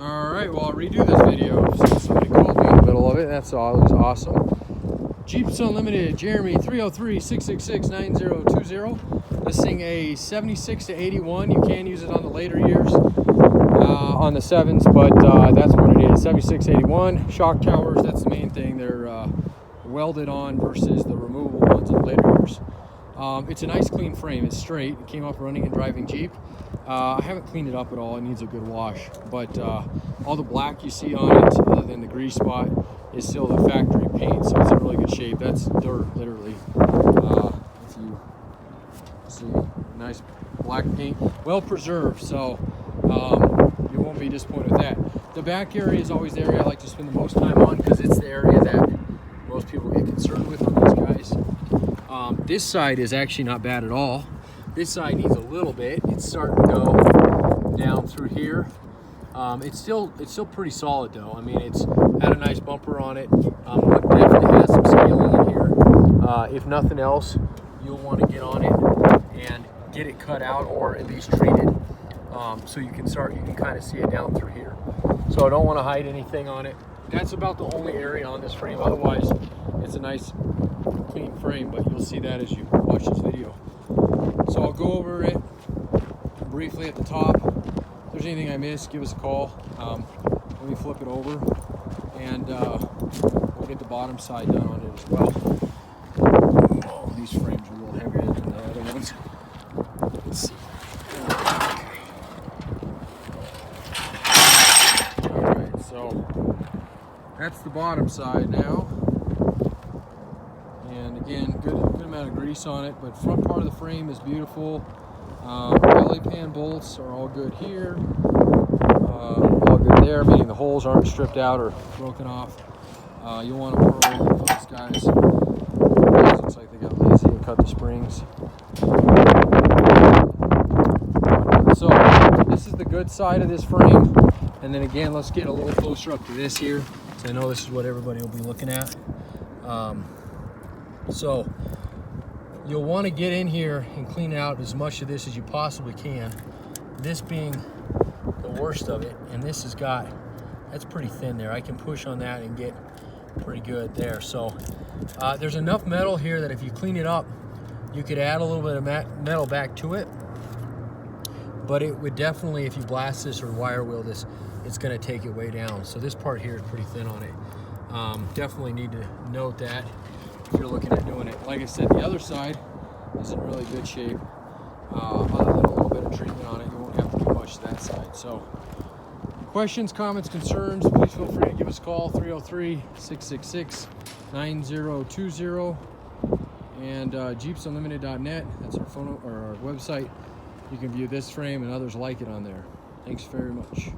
Alright, well, I'll redo this video since somebody called me in the middle of it. That's all. It was awesome. Jeeps Unlimited, Jeremy, 303-666-9020. Listing a 76 to 81. You can use it on the later years on the 7s, but that's what it is. 76 to 81. Shock towers, that's the main thing. They're welded on versus the removable ones in the later years. It's a nice clean frame. It's straight. It came off running and driving Jeep. I haven't cleaned it up at all. It needs a good wash, but all the black you see on it, other than the grease spot, is still the factory paint, so it's in really good shape. That's dirt, literally. If you see, nice black paint, well preserved, so you won't be disappointed with that. The back area is always the area I like to spend the most time on because it's the area that most people get concerned with on these guys. This side is actually not bad at all. This side needs a little bit. It's starting to go down through here. It's still pretty solid though. I mean, it's had a nice bumper on it. It definitely has some scaling in here. If nothing else, you'll want to get on it and get it cut out or at least treated, so you can kind of see it down through here. So I don't want to hide anything on it. That's about the only area on this frame. Otherwise, it's a nice clean frame, but you'll see that as you watch this video. So I'll go over it briefly at the top. If there's anything I missed, give us a call. Let me flip it over, and we'll get the bottom side done on it as well. Oh, these frames are a little heavier than the other ones. Let's see. Alright, so that's the bottom side now. And again, good amount of grease on it, but front part of the frame is beautiful. Belly pan bolts are all good here. All good there, meaning the holes aren't stripped out or broken off. You'll want to pearl those guys. Looks like they got lazy and cut the springs. So this is the good side of this frame. And then again, let's get a little closer up to this here. So I know this is what everybody will be looking at. So you'll want to get in here and clean out as much of this as you possibly can. This being the worst of it, and this has got, that's pretty thin there. I can push on that and get pretty good there. So there's enough metal here that if you clean it up, you could add a little bit of metal back to it. But it would definitely, if you blast this or wire wheel this, it's going to take it way down. So this part here is pretty thin on it. Definitely need to note that if you're looking at doing it. Like I said, the other side is in really good shape. Other than a little bit of treatment on it, you won't have to do much to that side. So questions, comments, concerns, please feel free to give us a call, 303-666-9020. And jeepsunlimited.net, that's our phone or our website. You can view this frame and others like it on there. Thanks very much.